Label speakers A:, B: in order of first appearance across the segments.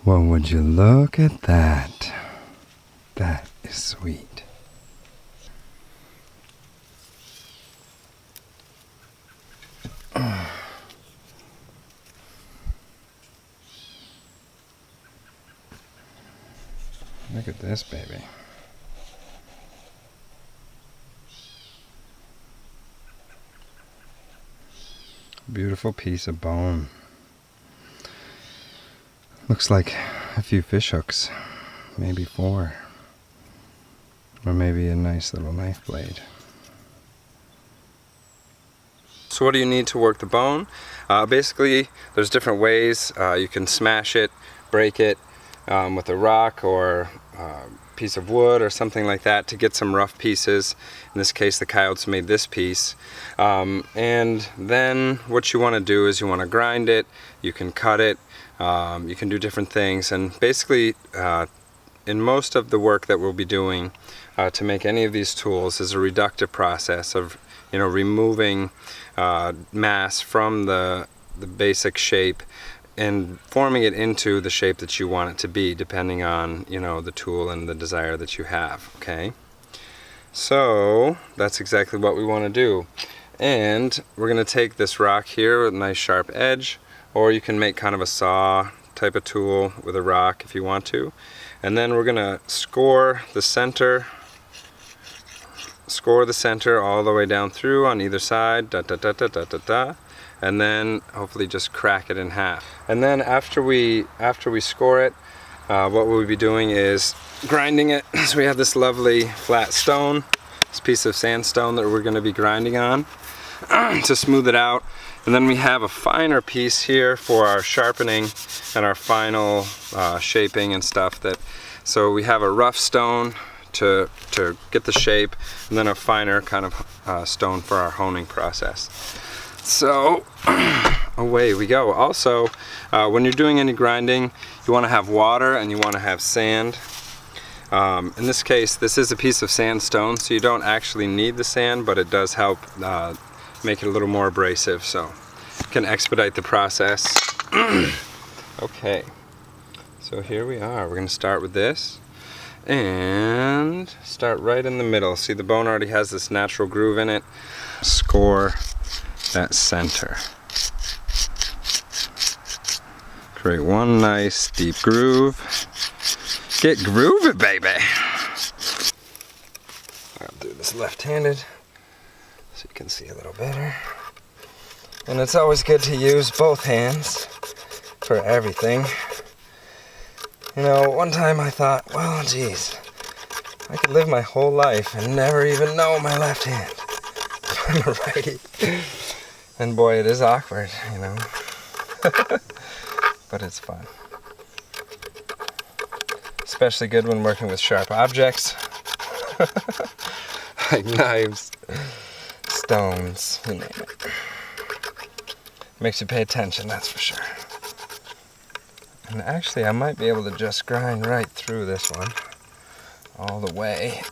A: Well, would you look at that? That is sweet. Look at this baby. Beautiful piece of bone. Looks like a few fish hooks, maybe 4, or maybe a nice little knife blade. So what do you need to work the bone? Basically, there's different ways. You can smash it, break it with a rock or a piece of wood or something like that to get some rough pieces. In this case, the coyotes made this piece. And then what you want to do is you want to grind it, you can cut it, you can do different things. And basically, in most of the work that we'll be doing to make any of these tools is a reductive process of removing mass from the basic shape and forming it into the shape that you want it to be, depending on the tool and the desire that you have. Okay, so that's exactly what we want to do. And we're going to take this rock here with a nice sharp edge, or you can make kind of a saw type of tool with a rock if you want to, and then we're going to score the center all the way down through on either side, and then hopefully just crack it in half. And then after we score it, what we'll be doing is grinding it. So we have this lovely flat stone, this piece of sandstone that we're going to be grinding on to smooth it out. And then we have a finer piece here for our sharpening and our final shaping and stuff. So we have a rough stone to get the shape, and then a finer kind of stone for our honing process. So away we go. Also, when you're doing any grinding, you want to have water and you want to have sand. In this case, this is a piece of sandstone, so you don't actually need the sand, but it does help make it a little more abrasive, so it can expedite the process. Okay, so here we are. We're going to start with this and start right in the middle. See, the bone already has this natural groove in it. Score that center. Create one nice deep groove. Get groovy, baby. I'll do this left-handed so you can see a little better. And it's always good to use both hands for everything. One time I thought, well, geez, I could live my whole life and never even know my left hand. I'm a righty. And boy, it is awkward, but it's fun. Especially good when working with sharp objects, like knives, stones, you name it. Makes you pay attention, that's for sure. And actually, I might be able to just grind right through this one, all the way.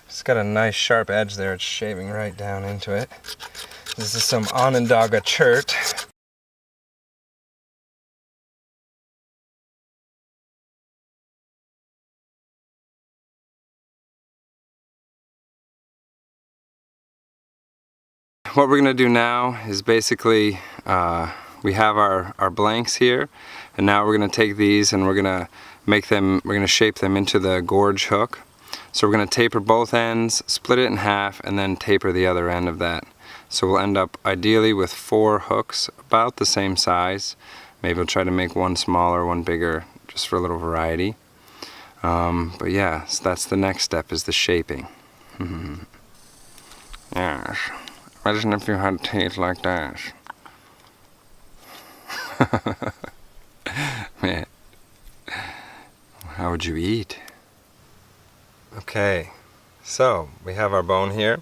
A: It's got a nice sharp edge there, it's shaving right down into it. This is some Onondaga chert. What we're going to do now is basically, we have our blanks here, and now we're going to take these and we're going to shape them into the gorge hook. So we're going to taper both ends, split it in half, and then taper the other end of that. So we'll end up ideally with 4 hooks about the same size. Maybe we'll try to make one smaller, one bigger, just for a little variety. But yeah, so that's the next step, is the shaping. Yes. Imagine if you had teeth like this. Man, how would you eat? Okay, so we have our bone here.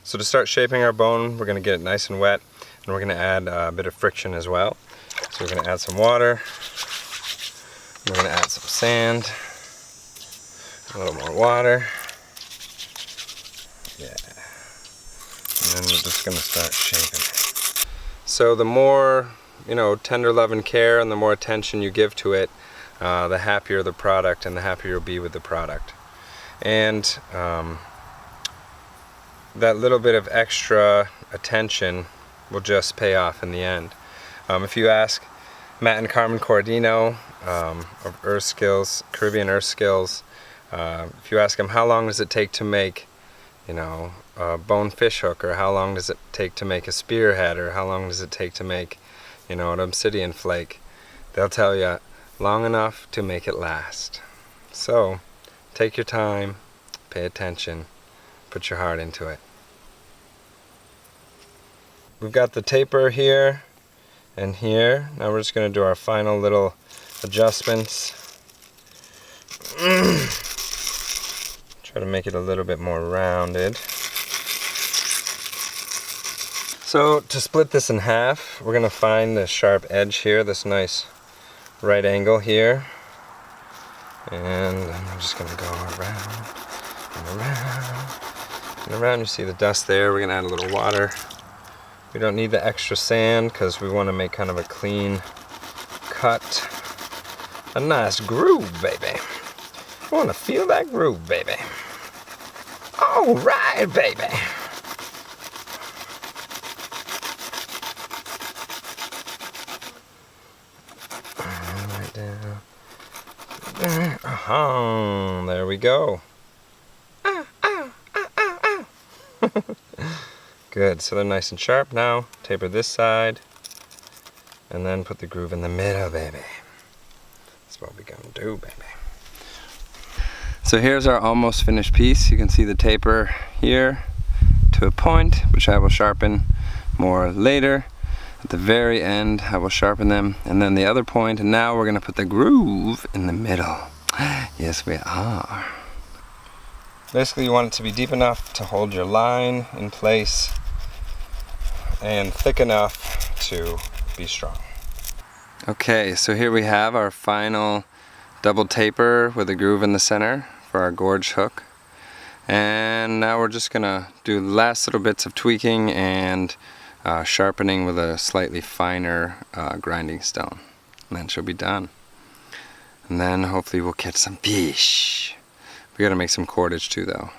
A: So to start shaping our bone, we're going to get it nice and wet, and we're going to add a bit of friction as well. So we're going to add some water, we're going to add some sand, a little more water. Yeah. And then we're just going to start shaping. So the more you know, tender love and care and the more attention you give to it, the happier the product and the happier you'll be with the product. And that little bit of extra attention will just pay off in the end. If you ask Matt and Carmen Cordino of Earth Skills, Caribbean Earth Skills, if you ask them how long does it take to make, you know, a bone fish hook, or how long does it take to make a spearhead, or how long does it take to make, you know, an obsidian flake, they'll tell you long enough to make it last. So take your time, pay attention, put your heart into it. We've got the taper here and here. Now we're just going to do our final little adjustments. Try to make it a little bit more rounded. So to split this in half, we're going to find this sharp edge here, this nice right angle here. And I'm just going to go around and around and around. You see the dust there. We're going to add a little water. We don't need the extra sand because we want to make kind of a clean cut. A nice groove, baby. I want to feel that groove, baby. All right, baby. Right down. There we go. Good, so they're nice and sharp now. Taper this side, and then put the groove in the middle, baby. That's what we're gonna do, baby. So here's our almost finished piece. You can see the taper here to a point, which I will sharpen more later. At the very end, I will sharpen them, and then the other point, and now we're gonna put the groove in the middle. Yes, we are. Basically, you want it to be deep enough to hold your line in place and thick enough to be strong. Okay, so here we have our final double taper with a groove in the center for our gorge hook. And now we're just gonna do last little bits of tweaking and sharpening with a slightly finer grinding stone. And then she'll be done. And then hopefully we'll catch some fish. We gotta make some cordage too though.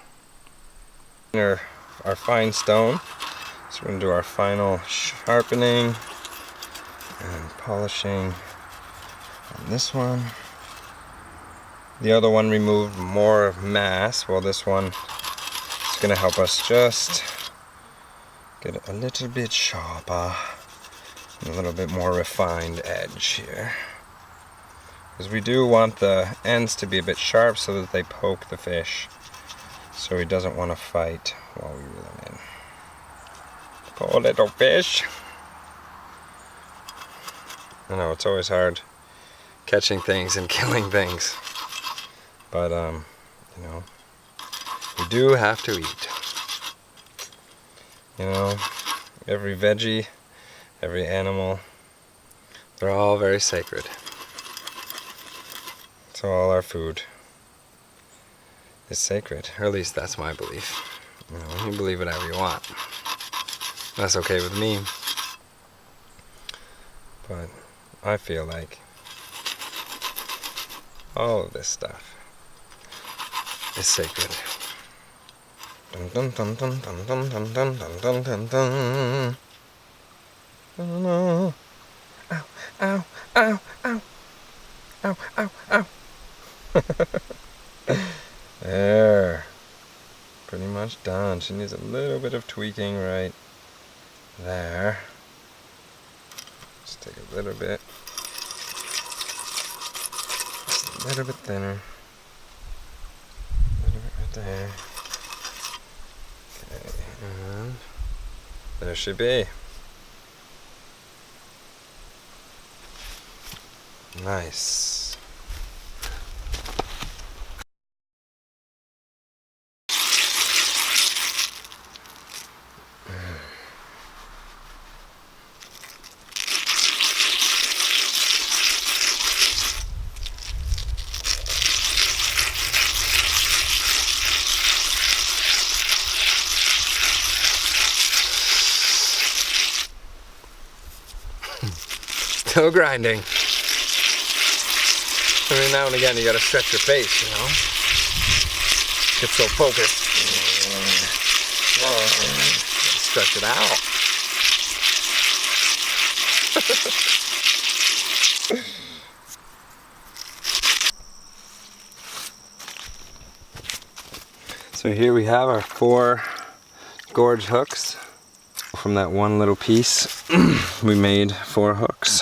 A: Our fine stone. So we're gonna do our final sharpening and polishing on this one. The other one removed more mass, while this one is gonna help us just get it a little bit sharper and a little bit more refined edge here. Because we do want the ends to be a bit sharp so that they poke the fish, so he doesn't want to fight while we reel him in. Poor little fish. I know it's always hard catching things and killing things, but you know, we do have to eat. You know, every veggie, every animal, they're all very sacred. So all our food is sacred, or at least that's my belief. You know, you can believe whatever you want. That's okay with me. But I feel like all of this stuff is sacred. Dun dun dun dun dun dun dun dun dun dun dun dun. Ow, ow, ow, ow. Ow, ow, ow. There. Pretty much done. She needs a little bit of tweaking right there. Just take a little bit. Just a little bit thinner. A little bit right there. Okay, and there she be. Nice. No grinding. I mean, now and again you gotta stretch your face, you know? Get so focused. Stretch it out. So here we have our 4 gorge hooks. From that one little piece, we made 4 hooks.